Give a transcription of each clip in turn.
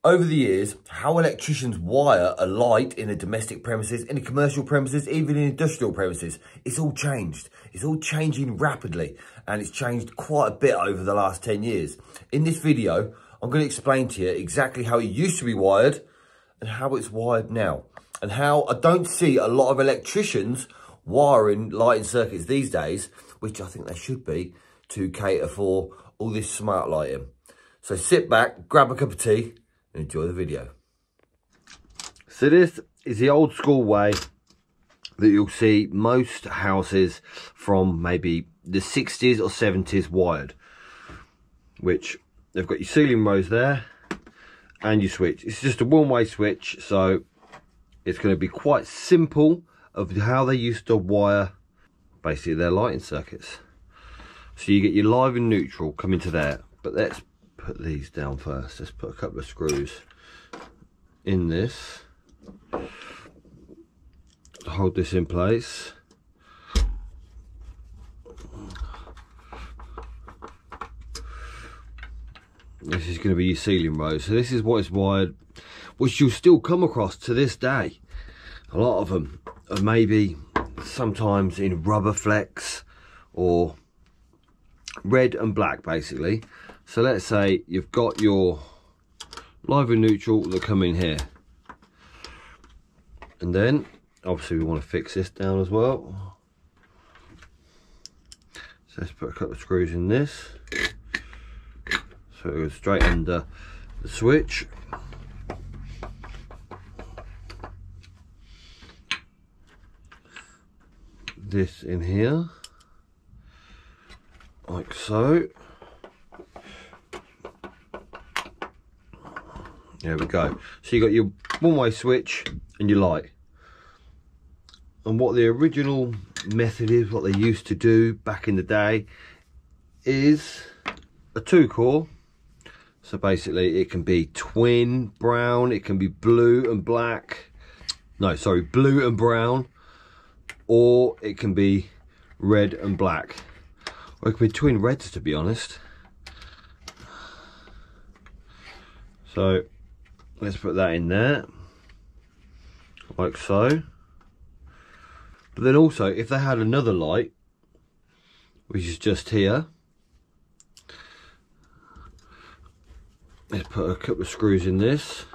Over the years, how electricians wire a light in a domestic premises, in a commercial premises, even in industrial premises, it's all changed. It's all changing rapidly, and it's changed quite a bit over the last 10 years. In this video, I'm going to explain to you exactly how it used to be wired and how it's wired now, and how I don't see a lot of electricians wiring lighting circuits these days, which I think they should be, to cater for all this smart lighting. So sit back, grab a cup of tea, and enjoy the video. So this is the old school way that you'll see most houses from maybe the 60s or 70s wired, which they've got your ceiling rows there and your switch. It's just a one-way switch, so it's going to be quite simple of how they used to wire basically their lighting circuits. So you get your live and neutral coming to there, but let's put these down first. Let's put a couple of screws in this to hold this in place. This is going to be your ceiling row. So this is what is wired, which you'll still come across to this day. A lot of them are maybe sometimes in rubber flex or red and black basically. So let's say you've got your live and neutral that come in here, and then obviously we want to fix this down as well. So let's put a couple of screws in this so it goes straight under the switch. This in here like so. There we go. So you got your one-way switch and your light. And what the original method is, what they used to do back in the day, is a 2-core. So basically it can be twin brown, it can be blue and black. No, sorry, blue and brown. Or it can be red and black. Or it can be twin reds, to be honest. So let's put that in there, like so. But then also, if they had another light, which is just here, let's put a couple of screws in this.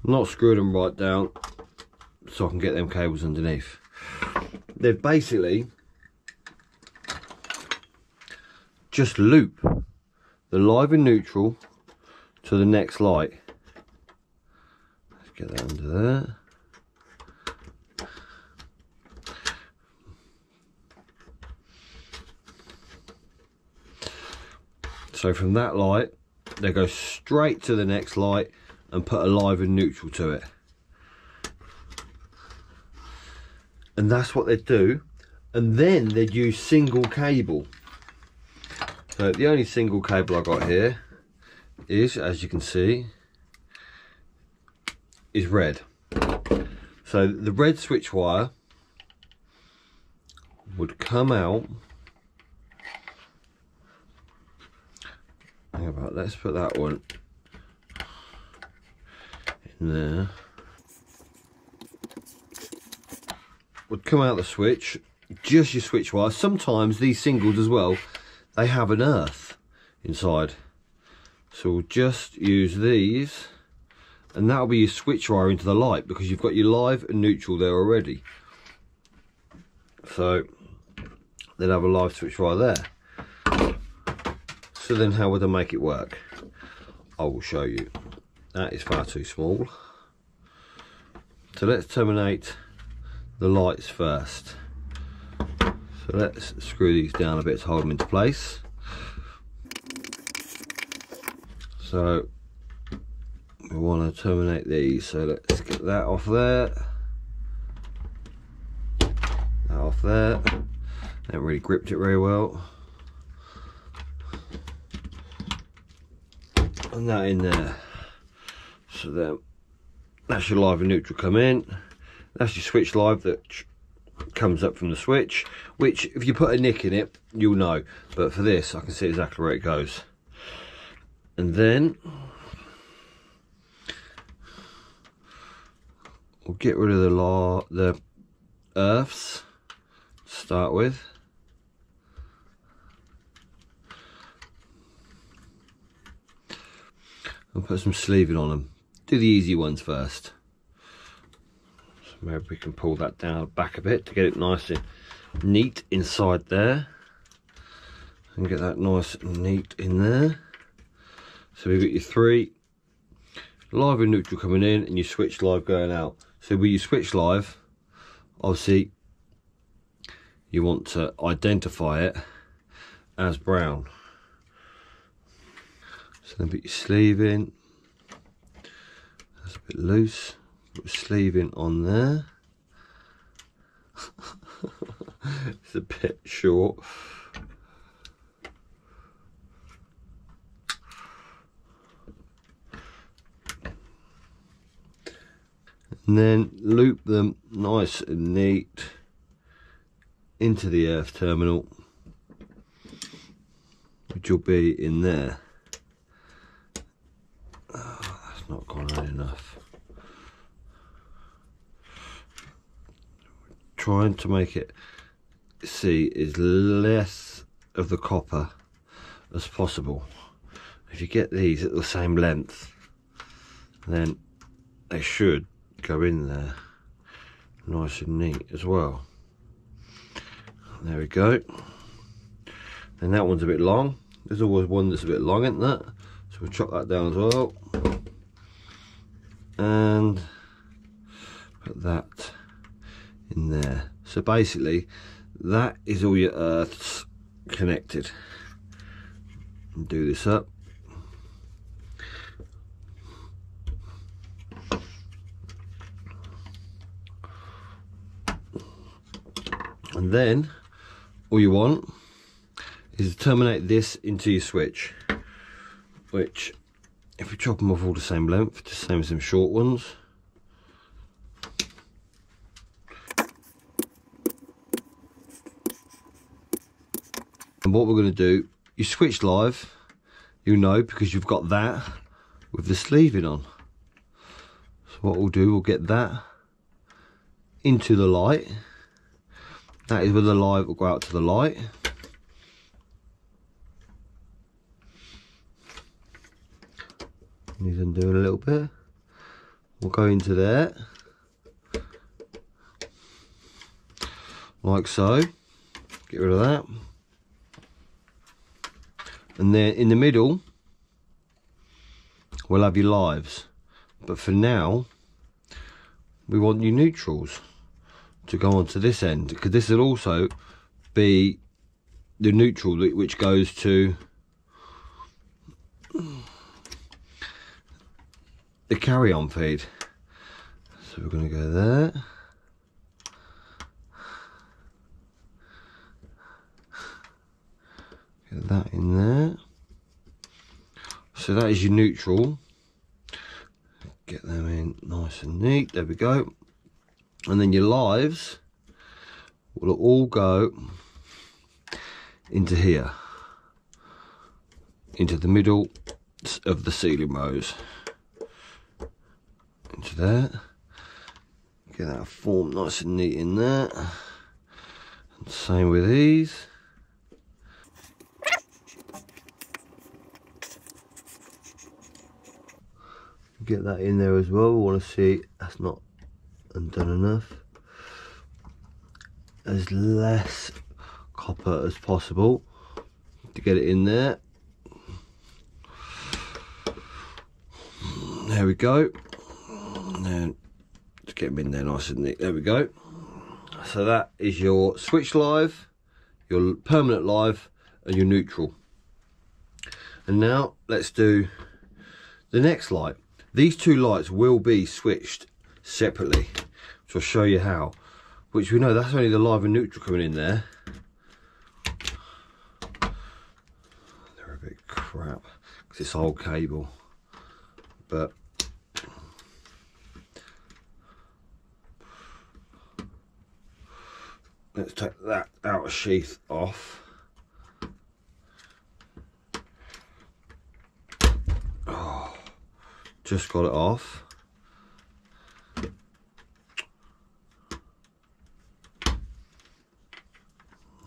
I'm not screwing them right down so I can get them cables underneath. They're basically just loop the live and neutral to the next light. Let's get that under there. So from that light, they go straight to the next light and put a live and neutral to it. And that's what they'd do. And then they'd use single cable. So the only single cable I got here is, as you can see, is red. So the red switch wire would come out. How about, let's put that one in there. Would come out the switch, just your switch wire. Sometimes these singles as well, they have an earth inside, so we'll just use these, and that'll be your switch wire into the light, because you've got your live and neutral there already. So then have a live switch wire there. So then how would I make it work? I will show you. That is far too small. So let's terminate the lights first. So let's screw these down a bit to hold them into place. So we want to terminate these, so let's get that off there, that off there. Haven't really gripped it very well. And that in there. So then that's your live and neutral come in. That's your switch live that comes up from the switch, which if you put a nick in it, you'll know. But for this, I can see exactly where it goes. And then we'll get rid of the earths to start with. And put some sleeving on them. Do the easy ones first. So maybe we can pull that down back a bit to get it nice and neat inside there. And get that nice and neat in there. So we've got your 3 live and neutral coming in and your switch live going out. So with your switch live, obviously you want to identify it as brown. So then put your sleeve in. That's a bit loose. Put the sleeve in on there. It's a bit short. And then loop them nice and neat into the earth terminal, which will be in there. Oh, that's not gone in enough. Trying to make it see as less of the copper as possible. If you get these at the same length, then they should go in there nice and neat as well. There we go. And that one's a bit long. There's always one that's a bit long, isn't that? So we'll chop that down as well. And put that in there. So basically that is all your earths connected. And do this up. And then all you want is to terminate this into your switch, which if we chop them off all the same length, just same as them short ones. And what we're going to do, you switch live, you know, because you've got that with the sleeving on. So what we'll do, we'll get that into the light. That is where the light will go out to the light. Need undoing a little bit. We'll go into there. Like so. Get rid of that. And then in the middle, we'll have your lives. But for now, we want your neutrals to go onto this end, because this will also be the neutral which goes to the carry-on feed. So we're going to go there. Get that in there. So that is your neutral. Get them in nice and neat. There we go. And then your lives will all go into here, into the middle of the ceiling rows, into there. Get that form nice and neat in there. And same with these. Get that in there as well. We want to see that's not undone enough. As less copper as possible to get it in there. There we go. And then to get them in there nice and neat. There we go. So that is your switch live, your permanent live, and your neutral. And now let's do the next light. These two lights will be switched separately, so I'll show you how. Which we know that's only the live and neutral coming in there. They're a bit crap because it's old cable, but let's take that outer sheath off. Oh, just got it off.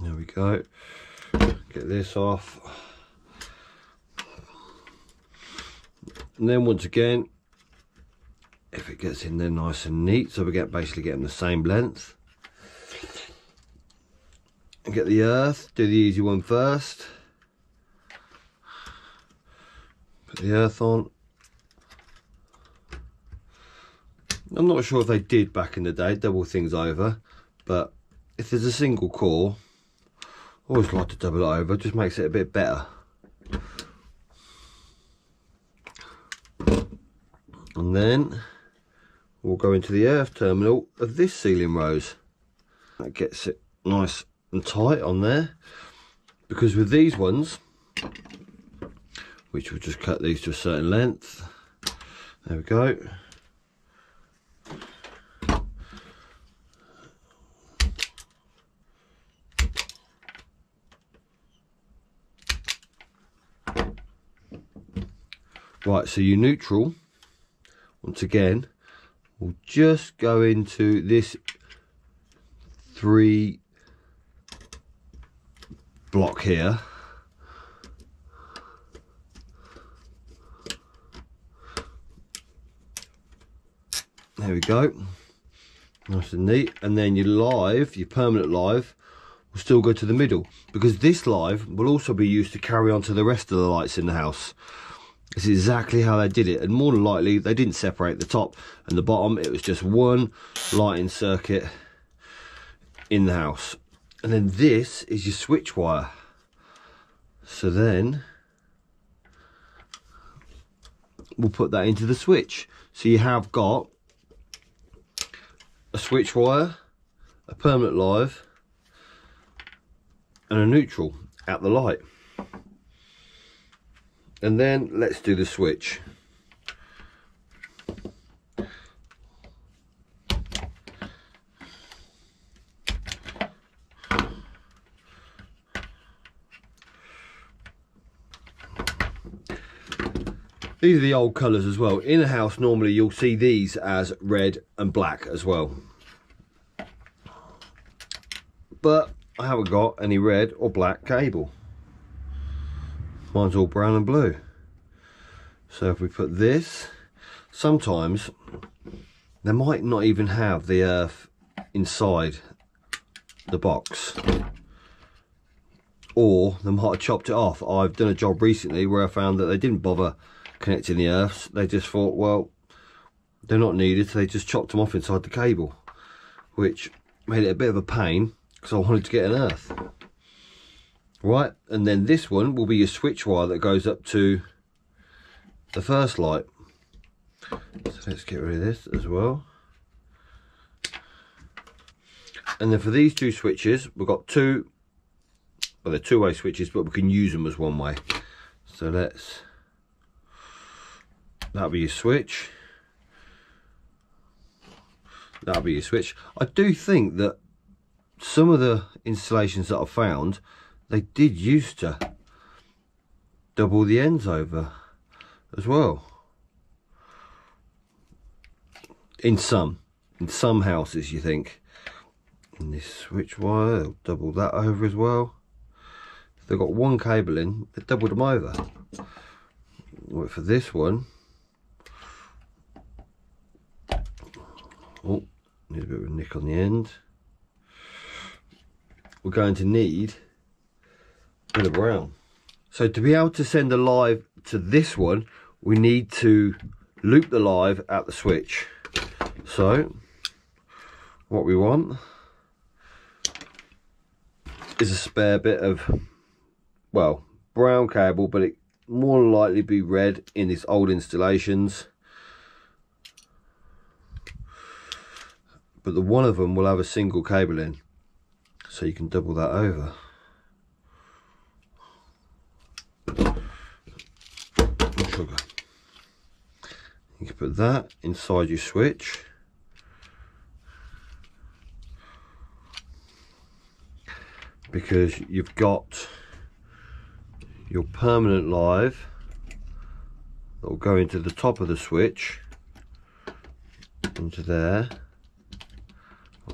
There we go. Get this off. And then once again, if it gets in there nice and neat, so we get basically getting the same length. And get the earth, do the easy one first. Put the earth on. I'm not sure if they did back in the day, double things over, but if there's a single core, I always like to double it over, just makes it a bit better. And then we'll go into the earth terminal of this ceiling rose. That gets it nice and tight on there, because with these ones, which we'll just cut these to a certain length, there we go. Right, so your neutral, once again, we'll just go into this 3 block here. There we go, nice and neat. And then your live, your permanent live, will still go to the middle, because this live will also be used to carry on to the rest of the lights in the house. This is exactly how they did it, and more than likely they didn't separate the top and the bottom. It was just one lighting circuit in the house. And then this is your switch wire. So then we'll put that into the switch. So you have got a switch wire, a permanent live, and a neutral at the light. And then let's do the switch. These are the old colours as well. In a house normally you'll see these as red and black as well. But I haven't got any red or black cable. Mine's all brown and blue. So if we put this, sometimes they might not even have the earth inside the box, or they might have chopped it off. I've done a job recently where I found that they didn't bother connecting the earths. They just thought, well, they're not needed, so they just chopped them off inside the cable, which made it a bit of a pain because I wanted to get an earth. Right, and then this one will be your switch wire that goes up to the first light. So let's get rid of this as well. And then for these two switches, we've got two, well, they're two-way switches, but we can use them as one way. So that'll be your switch. That'll be your switch. I do think that some of the installations that I've found, they did used to double the ends over as well. In some houses, you think. And this switch wire, they'll double that over as well. If they've got one cable in, they doubled them over. Wait for this one. Oh, need a bit of a nick on the end. We're going to need a bit of brown. So to be able to send a live to this one, we need to loop the live at the switch. So what we want is a spare bit of, well, brown cable, but it more than likely be red in these old installations. But the one of them will have a single cable in, so you can double that over. Sugar. You can put that inside your switch. because you've got your permanent live that will go into the top of the switch, into there,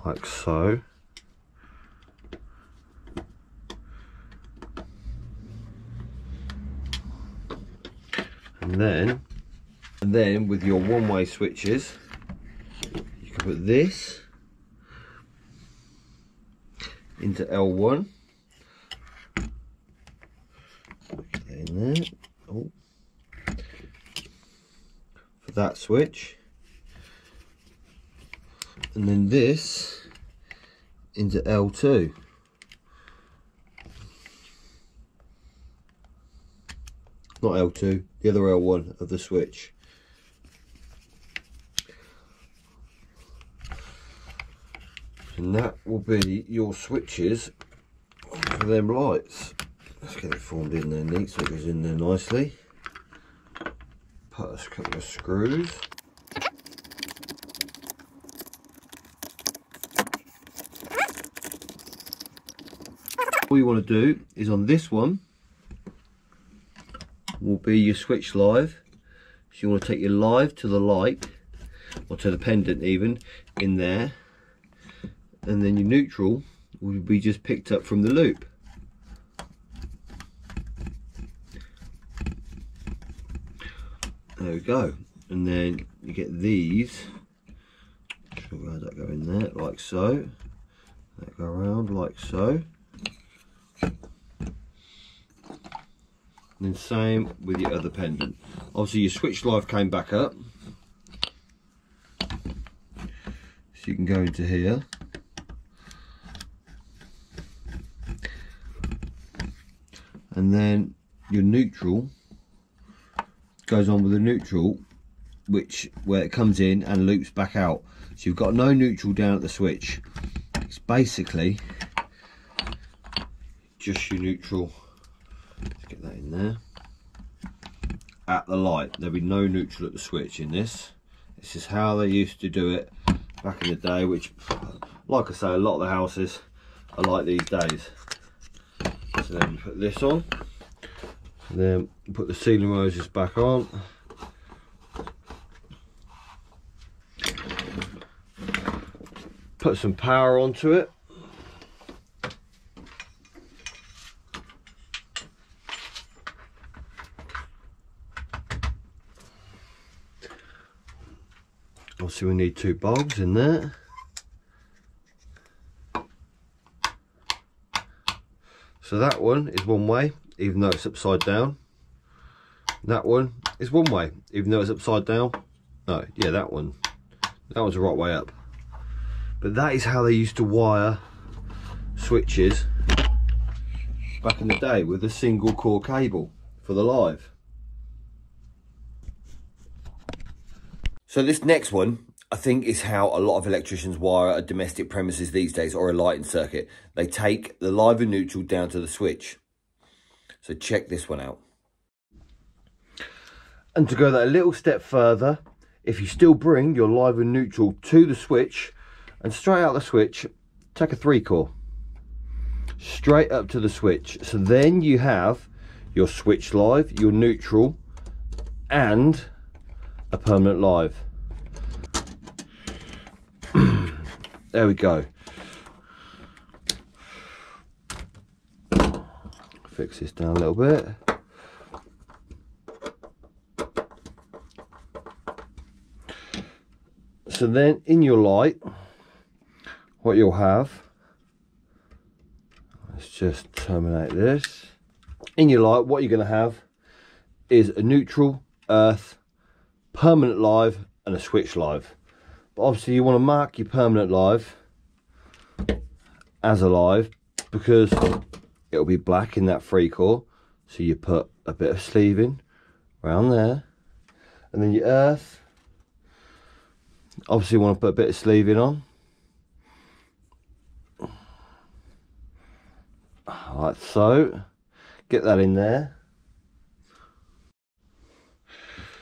like so. And then with your one-way switches, you can put this into L1. Put that in there. Oh. For that switch. And then this into L2. Not L2, the other L1 of the switch. And that will be your switches for them lights. Let's get it formed in there neat so it goes in there nicely. Put a couple of screws. All you want to do is on this one will be your switch live. So you want to take your live to the light, or to the pendant even, in there. And then your neutral will be just picked up from the loop. There we go. And then you get these. Where that go in there? Like so. That go around like so. And then same with your other pendant. Obviously your switch live came back up. So you can go into here. And then your neutral goes on with the neutral, where it comes in and loops back out. So you've got no neutral down at the switch. It's basically just your neutral. Let's get that in there. At the light, there'll be no neutral at the switch in this. This is how they used to do it back in the day, which, like I say, a lot of the houses are like these days. So then we put this on, and then put the ceiling roses back on. Put some power onto it. Obviously we need 2 bulbs in there. So that one is one way, even though it's upside down. That one is one way, even though it's upside down. No, yeah, that one's the right way up. But that is how they used to wire switches back in the day, with a single core cable for the live. So this next one, I think, is how a lot of electricians wire a domestic premises these days, or a lighting circuit. They take the live and neutral down to the switch. So check this one out. And to go that a little step further, if you still bring your live and neutral to the switch, and straight out the switch, take a 3-core. Straight up to the switch. So then you have your switch live, your neutral, and a permanent live. There we go. Fix this down a little bit. So then in your light, what you'll have, let's just terminate this. In your light, what you're going to have is a neutral, earth, permanent live, and a switch live. But obviously you want to mark your permanent live as a live, because it'll be black in that 3-core. So you put a bit of sleeving around there, and then your earth, obviously you want to put a bit of sleeving on, like so. Get that in there.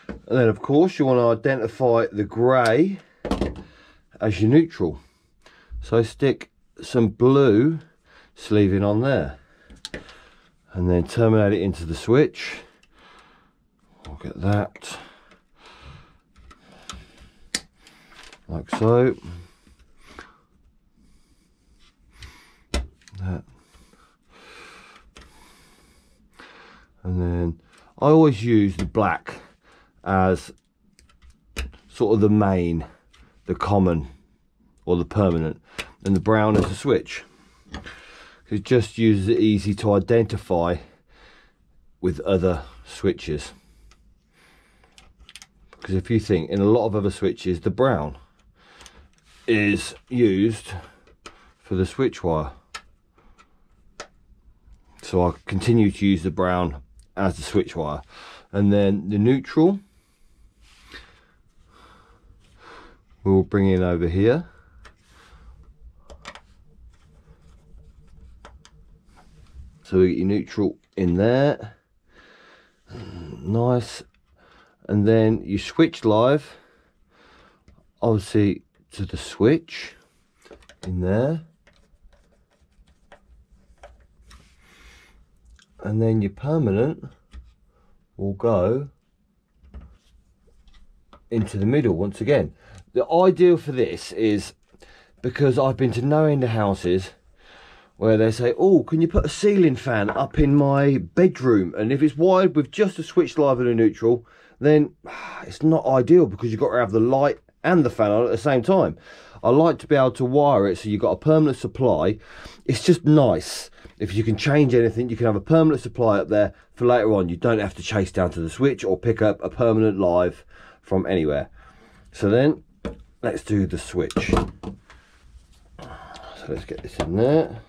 And then of course you want to identify the grey as your neutral. So stick some blue sleeving on there, and then terminate it into the switch. We'll get that like so. That. And then I always use the black as sort of the main, the common or the permanent, and the brown as a switch. It just uses it easy to identify with other switches. Because if you think, in a lot of other switches, the brown is used for the switch wire. So I continue to use the brown as the switch wire. And then the neutral we'll bring in over here. So we get your neutral in there, nice, and then you switch live, obviously to the switch in there, and then your permanent will go into the middle once again. The ideal for this is, because I've been to no end of houses where they say, oh, can you put a ceiling fan up in my bedroom? And if it's wired with just a switch live and a neutral, then it's not ideal, because you've got to have the light and the fan on at the same time. I like to be able to wire it so you've got a permanent supply. It's just nice. If you can change anything, you can have a permanent supply up there for later on. You don't have to chase down to the switch or pick up a permanent live from anywhere. So then, let's do the switch. So let's get this in there.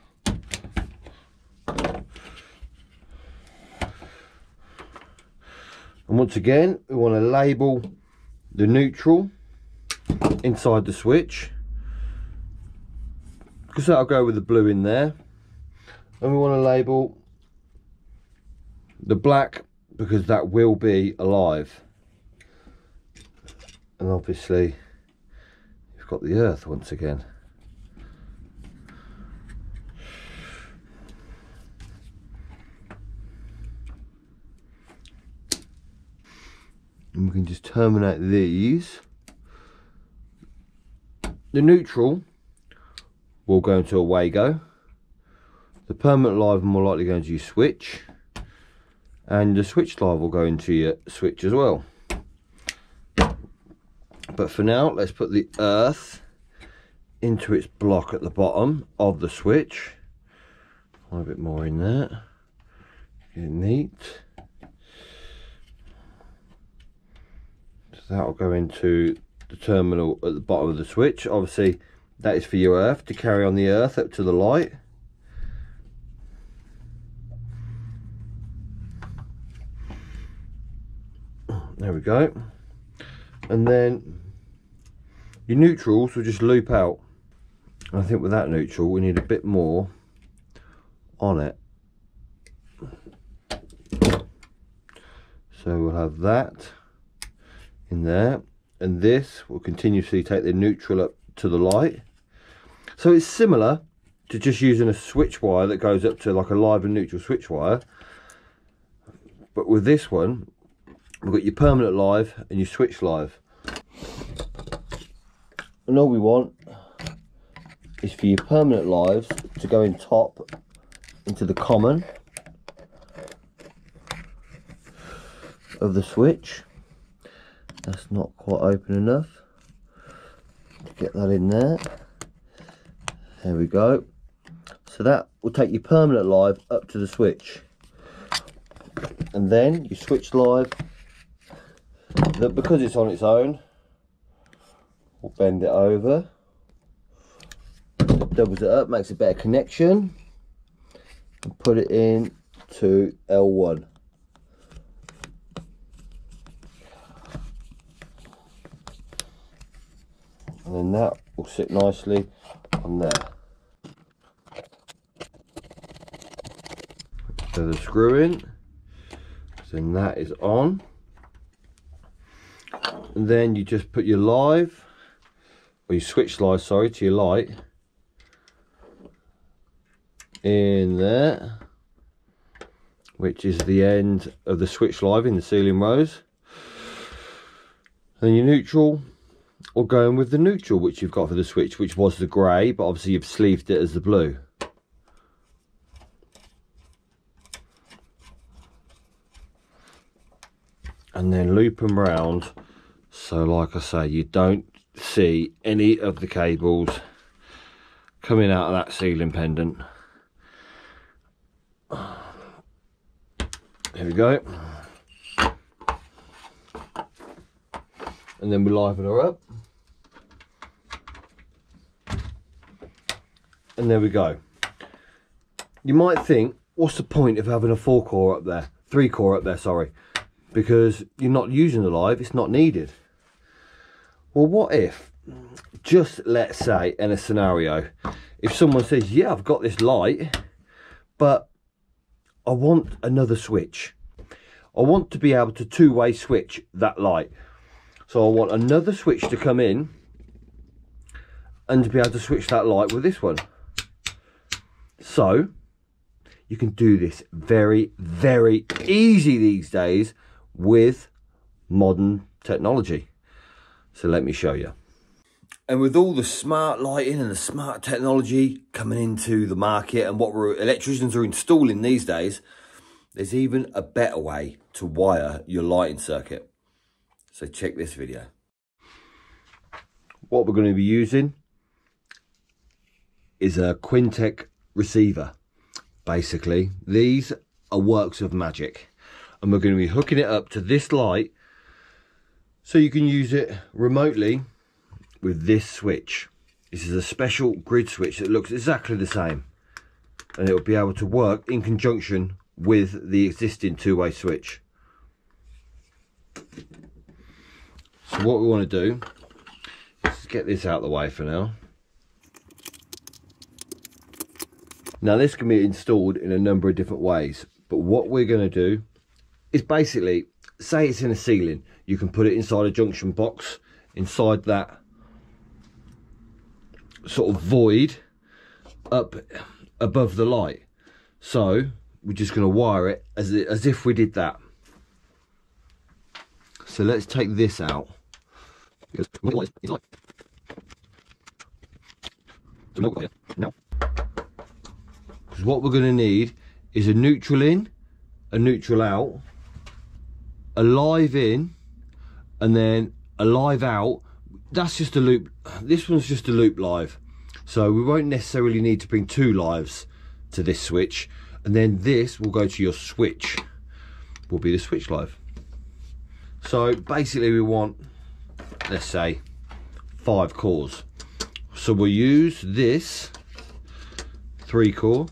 And once again, we want to label the neutral inside the switch, because that'll go with the blue in there. And we want to label the black, because that will be alive. And obviously, you've got the earth once again. And we can just terminate these. The neutral will go into a Wago. The permanent live will more likely go into your switch. And the switch live will go into your switch as well. But for now, let's put the earth into its block at the bottom of the switch. A bit more in there. Get it neat. So that will go into the terminal at the bottom of the switch. Obviously, that is for your earth, to carry on the earth up to the light. There we go. And then your neutrals will just loop out. I think with that neutral, we need a bit more on it. So we'll have that in there, and this will continuously take the neutral up to the light. So it's similar to just using a switch wire that goes up to like a live and neutral switch wire, but with this one we've got your permanent live and your switch live. And all we want is for your permanent lives to go in top into the common of the switch. That's not quite open enough to get that in there. There we go. So that will take your permanent live up to the switch, and then your switch live, that because it's on its own, we'll bend it over, doubles it up, makes a better connection, and put it in to L1. And then that will sit nicely on there. So the screw in, then that is on. And then you just put your live, or your switch live, sorry, to your light. in there, which is the end of the switch live in the ceiling rose. Then your neutral, or going with the neutral which you've got for the switch, which was the grey, but obviously you've sleeved it as the blue. And then loop them round, so like I say, you don't see any of the cables coming out of that ceiling pendant. Here we go. And then we liven her up. And there we go. You might think, what's the point of having a 4-core up there? 3-core up there, sorry. Because you're not using the live, it's not needed. Well, what if, just let's say in a scenario, if someone says, yeah, I've got this light, but I want another switch. I want to be able to two-way switch that light. So I want another switch to come in and to be able to switch that light with this one. So you can do this very, very easy these days with modern technology. So let me show you. And with all the smart lighting and the smart technology coming into the market and what electricians are installing these days, there's even a better way to wire your lighting circuit. So check this video. What we're going to be using is a Quintec receiver. Basically, these are works of magic. And we're going to be hooking it up to this light so you can use it remotely with this switch. This is a special grid switch that looks exactly the same. And it will be able to work in conjunction with the existing two-way switch. So what we want to do is get this out of the way for now. Now this can be installed in a number of different ways, but what we're going to do is basically, say it's in a ceiling, you can put it inside a junction box, inside that sort of void up above the light. So we're just going to wire it as if we did that. So let's take this out. Because what we're going to need is a neutral in, a neutral out, a live in, and then a live out. That's just a loop. This one's just a loop live, so we won't necessarily need to bring two lives to this switch. And then this will go to your switch, will be the switch live. So basically we want, let's say, 5 cores. So we'll use this 3-core,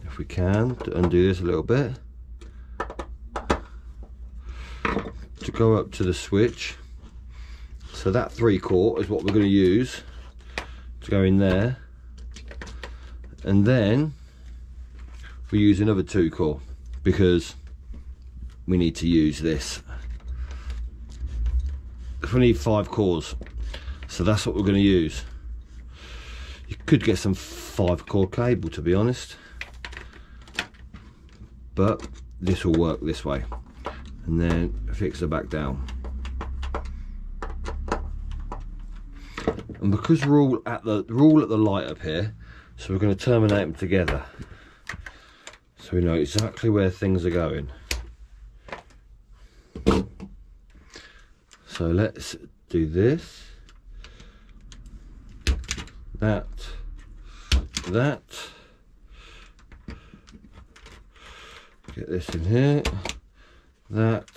if we can, to undo this a little bit, to go up to the switch. So that 3-core is what we're going to use to go in there. And then we use another 2-core because we need to use this. We need 5 cores, so that's what we're going to use. You could get some 5-core cable, to be honest, but this will work this way. And then fix it back down. And because we're all at the light up here, so we're going to terminate them together, so we know exactly where things are going. So let's do this, that, get this in here, that,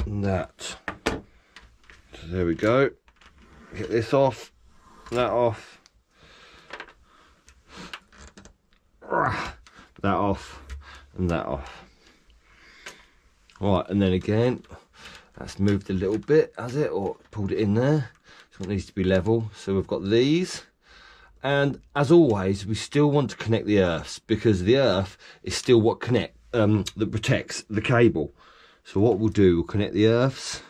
and that. So there we go. Get this off, that off, that off, and that off. Right, and then again, that's moved a little bit, has it? Or pulled it in there. So it needs to be level. So we've got these. And as always, we still want to connect the earths, because the earth is still what that protects the cable. So what we'll do, we'll connect the earths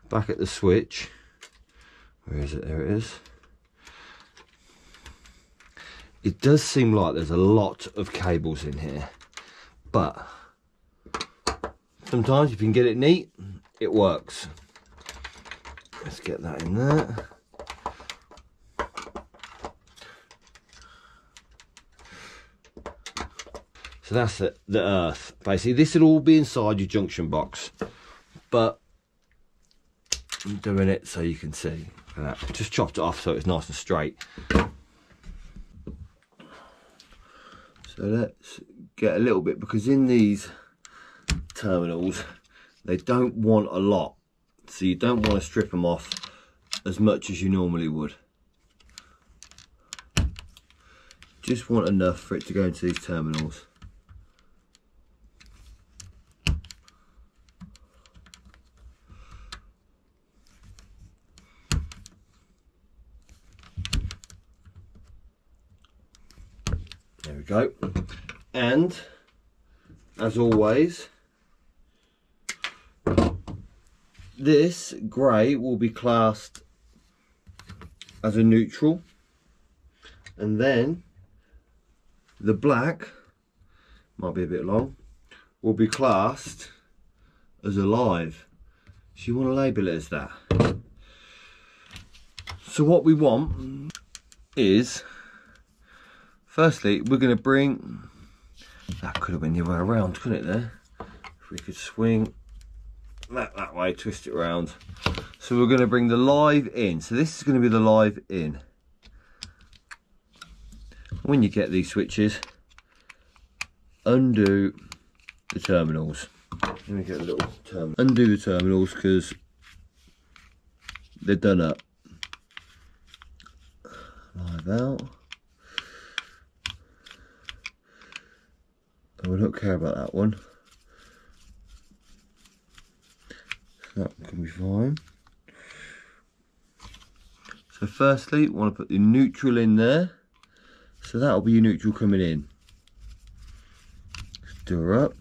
back at the switch Where is it? There it is. It does seem like there's a lot of cables in here, but sometimes if you can get it neat, it works. Let's get that in there. So that's the earth. Basically, this will all be inside your junction box, but I'm doing it so you can see. Look at that. Just chopped it off so it's nice and straight. So let's get a little bit, because in these terminals, they don't want a lot. So you don't want to strip them off as much as you normally would. Just want enough for it to go into these terminals. There we go. And as always, this grey will be classed as a neutral, and then the black, might be a bit long, will be classed as a live. So you want to label it as that. So what we want is, firstly, we're going to bring, that could have been the other way around, couldn't it there? If we could swing that way, twist it around. So we're going to bring the live in. So this is going to be the live in. When you get these switches, undo the terminals. Let me get a little terminal. Undo the terminals because they're done up. Live out. Oh, we don't care about that one. That can be fine. So firstly, we want to put the neutral in there. So that'll be your neutral coming in. Stir her up.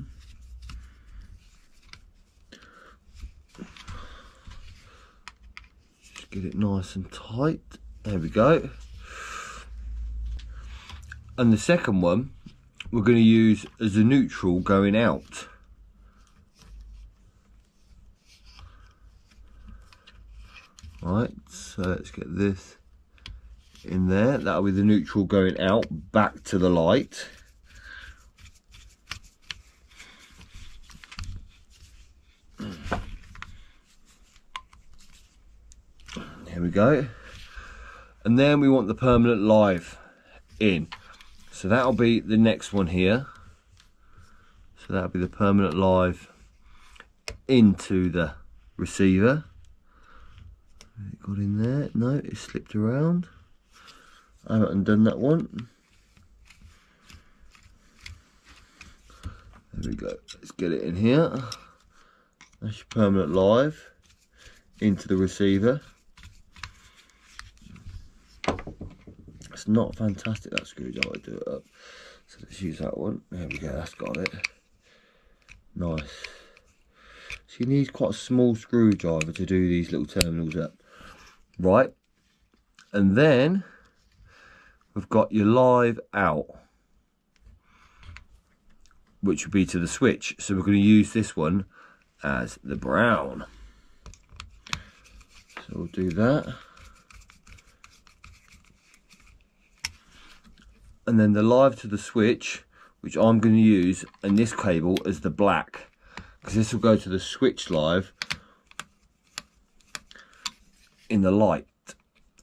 Just get it nice and tight. There we go. And the second one, we're going to use as a neutral going out. Right, so let's get this in there. That'll be the neutral going out back to the light. Here we go. And then we want the permanent live in. So that'll be the next one here. So that'll be the permanent live into the receiver. It got in there. No, it slipped around. I haven't undone that one. There we go. Let's get it in here. That's your permanent live into the receiver. It's not fantastic, that screwdriver, do it up. So let's use that one. There we go, that's got it. Nice. So you need quite a small screwdriver to do these little terminals up. Right. And then we've got your live out, which will be to the switch. So we're going to use this one as the brown. So we'll do that. And then the live to the switch, which I'm going to use in this cable as the black, because this will go to the switch live in the light.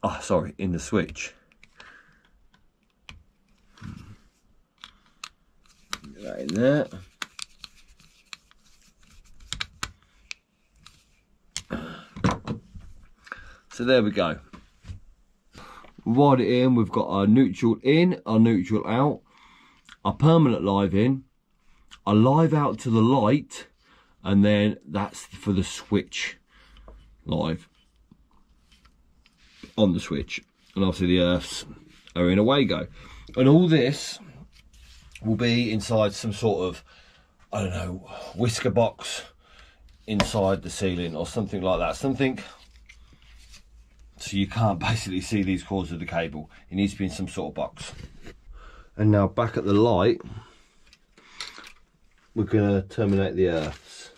Oh, sorry, in the switch. Get that in there. So there we go. Wide it in, we've got our neutral in, our neutral out, our permanent live in, our live out to the light, and then that's for the switch live on the switch. And obviously the earths are in, away go. And all this will be inside some sort of, I don't know, whisker box inside the ceiling or something like that. Something so you can't basically see these cords of the cable. It needs to be in some sort of box. And now back at the light, we're going to terminate the earths.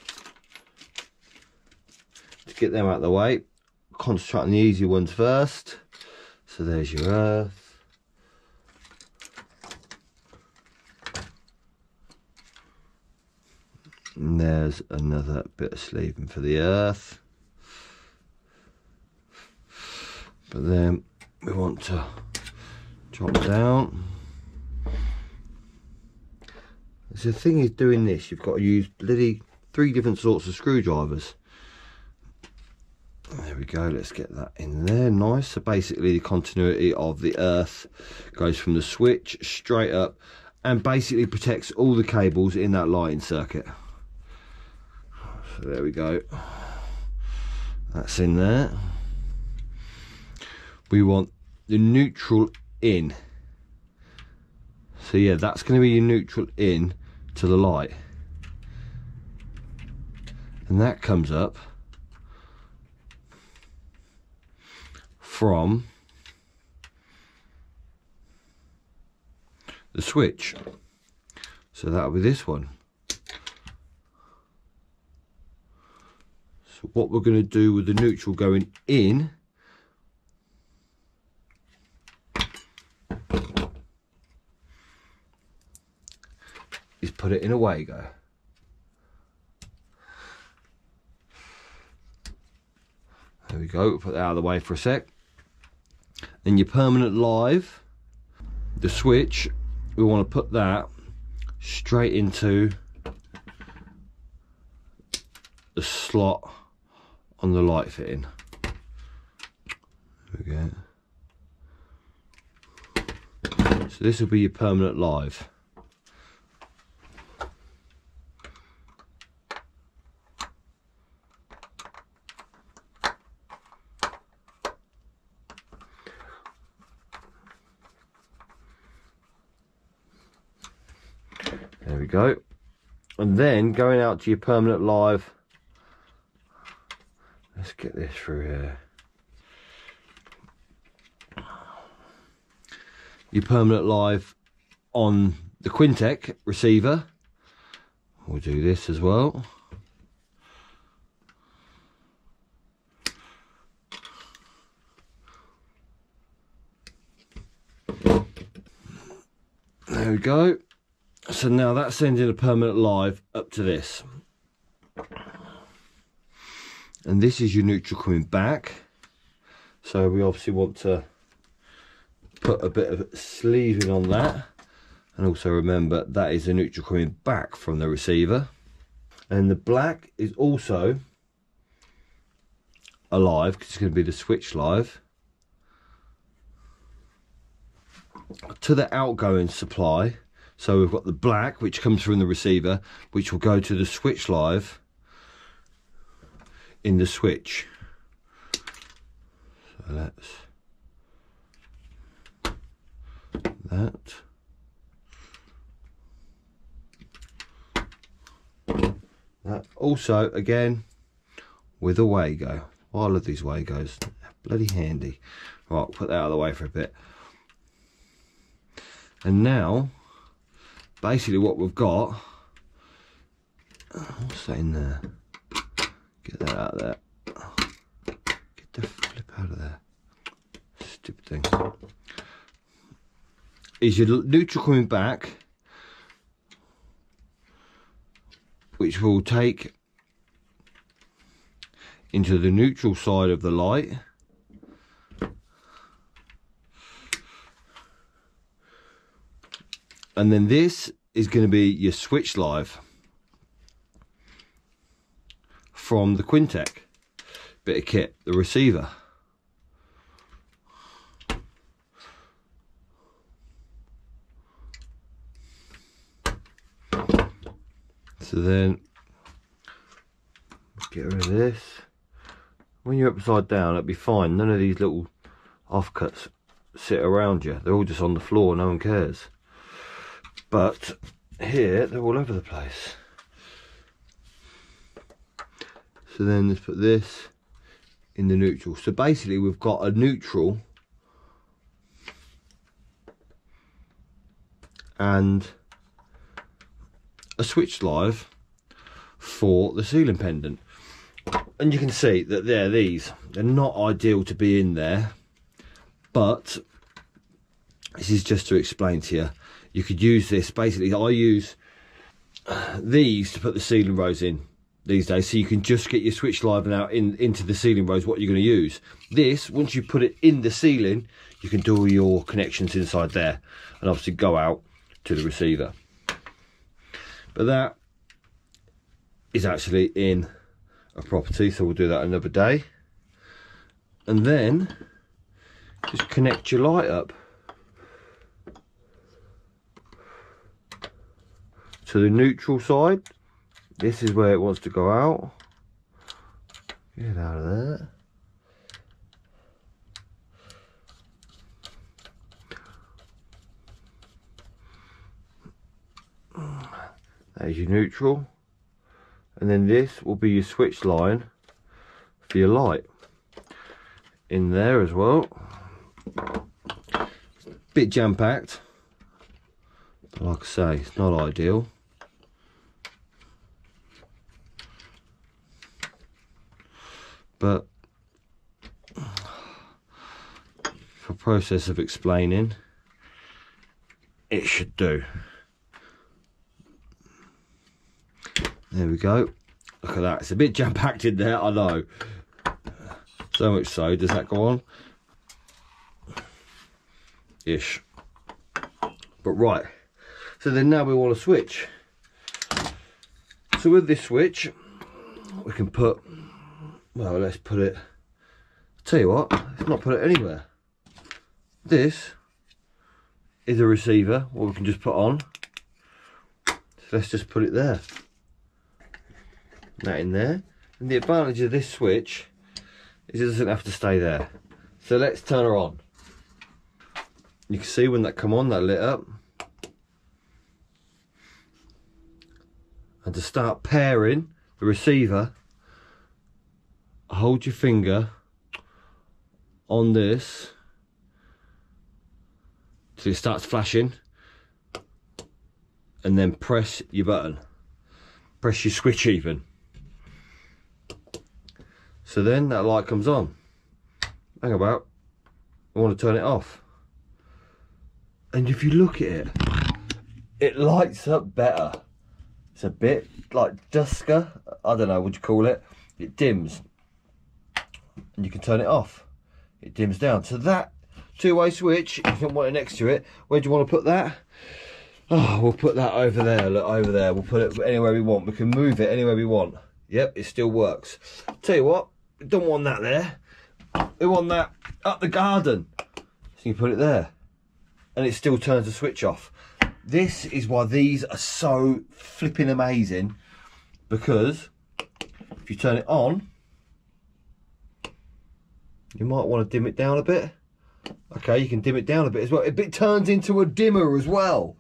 To get them out of the way, concentrate on the easy ones first. So there's your earth. And there's another bit of sleeving for the earth. But then we want to drop down. So the thing is, doing this, you've got to use bloody 3 different sorts of screwdrivers. There we go, let's get that in there, nice. So basically the continuity of the earth goes from the switch straight up and basically protects all the cables in that lighting circuit. So there we go, that's in there. We want the neutral in. So yeah, that's going to be your neutral in to the light. And that comes up from the switch. So that'll be this one. So what we're going to do with the neutral going in is put it in a Wago. There we go, put that out of the way for a sec. Then your permanent live, the switch, we want to put that straight into the slot on the light fitting. There we go. So this will be your permanent live. There we go. And then going out to your permanent live, let's get this through here. Your permanent live on the Quintec receiver. We'll do this as well. There we go. So now that's sending a permanent live up to this. And this is your neutral coming back. So we obviously want to put a bit of sleeving on that. And also remember that is the neutral coming back from the receiver. And the black is also alive because it's going to be the switch live to the outgoing supply. So we've got the black, which comes from the receiver, which will go to the switch live in the switch. So let's that also again with a Wago. I love these Wagos, bloody handy. Right, put that out of the way for a bit. And now basically what we've got, what's that in there? Get that out of there. Get the flip out of there. Stupid thing. Is your neutral coming back, which will take into the neutral side of the light. And then this is going to be your switch live from the Quintec bit of kit, the receiver. So then get rid of this. When you're upside down, it'll be fine. None of these little offcuts sit around you. They're all just on the floor, no one cares. But here, they're all over the place. So then let's put this in the neutral. So basically we've got a neutral and a switch live for the ceiling pendant. And you can see that they're not ideal to be in there, but this is just to explain to you. You could use this, basically I use these to put the ceiling rows in these days, so you can just get your switch live and out into the ceiling rows what you're going to use. This, once you put it in the ceiling, you can do all your connections inside there and obviously go out to the receiver. But that is actually in a property, so we'll do that another day. And then just connect your light up to the neutral side. This is where it wants to go out. Get out of there. There's your neutral. And then this will be your switch line for your light. In there as well. Bit jam-packed. But like I say, it's not ideal. But for process of explaining, it should do. There we go. Look at that. It's a bit jam-packed in there, I know. So much so. Does that go on? Ish. But right. So then now we want to switch. So with this switch, we can put, well, let's put it, I'll tell you what, let's not put it anywhere. This is a receiver, what we can just put on. So let's just put it there. That in there. And the advantage of this switch is it doesn't have to stay there. So let's turn her on. You can see when that come on, that lit up. And to start pairing the receiver, hold your finger on this till it starts flashing, and then press your button. Press your switch even. So then that light comes on. Hang about, I want to turn it off. And if you look at it, it lights up better. It's a bit like dusker, I don't know what you call it. It dims. And you can turn it off. It dims down. So that two-way switch, if you don't want it next to it, where do you want to put that? Oh, we'll put that over there, look, over there. We'll put it anywhere we want. We can move it anywhere we want. Yep, it still works. Tell you what, we don't want that there. We want that up the garden. So you put it there. And it still turns the switch off. This is why these are so flipping amazing. Because if you turn it on, you might want to dim it down a bit. Okay, you can dim it down a bit as well. It turns into a dimmer as well.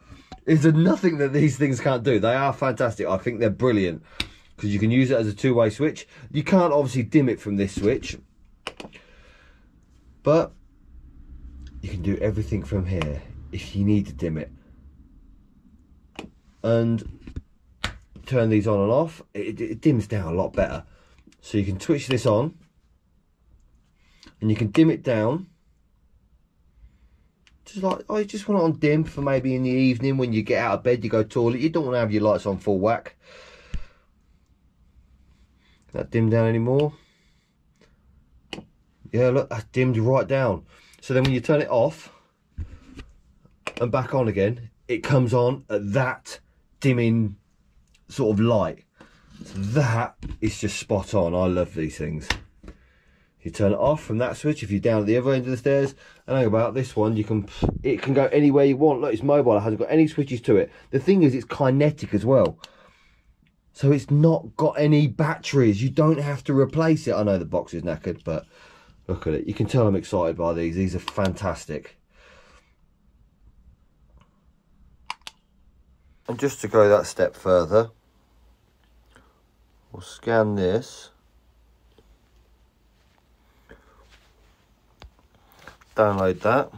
Is there nothing that these things can't do? They are fantastic. I think they're brilliant. Because you can use it as a two-way switch. You can't obviously dim it from this switch. But you can do everything from here if you need to dim it. And turn these on and off. It dims down a lot better. So you can switch this on. And you can dim it down. Just like, oh, you just want it on dim for maybe in the evening when you get out of bed, you go toilet. You don't want to have your lights on full whack. That dim down anymore? Yeah, look, that's dimmed right down. So then when you turn it off and back on again, it comes on at that dimming sort of light. So that is just spot on. I love these things. You turn it off from that switch if you're down at the other end of the stairs. And hang about this one, it can go anywhere you want. Look, it's mobile, it hasn't got any switches to it. The thing is, it's kinetic as well. So it's not got any batteries. You don't have to replace it. I know the box is knackered, but look at it. You can tell I'm excited by these. These are fantastic. And just to go that step further, we'll scan this. download that.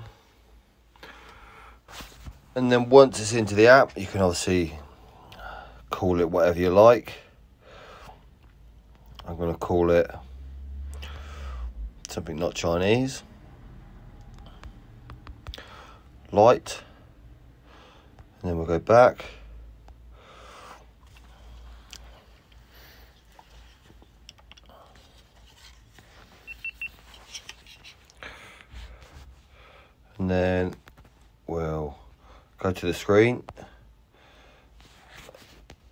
And then once it's into the app, you can obviously call it whatever you like. I'm going to call it something not Chinese. Light. And then we'll go back. And then we'll go to the screen,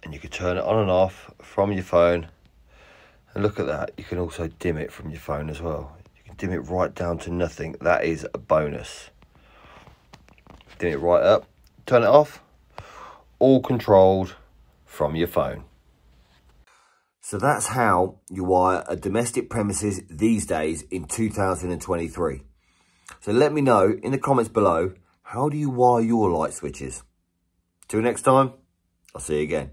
and you can turn it on and off from your phone. And look at that, you can also dim it from your phone as well. You can dim it right down to nothing. That is a bonus. Dim it right up, turn it off, all controlled from your phone. So that's how you wire a domestic premises these days in 2023. So let me know in the comments below, how do you wire your light switches? Till next time, I'll see you again.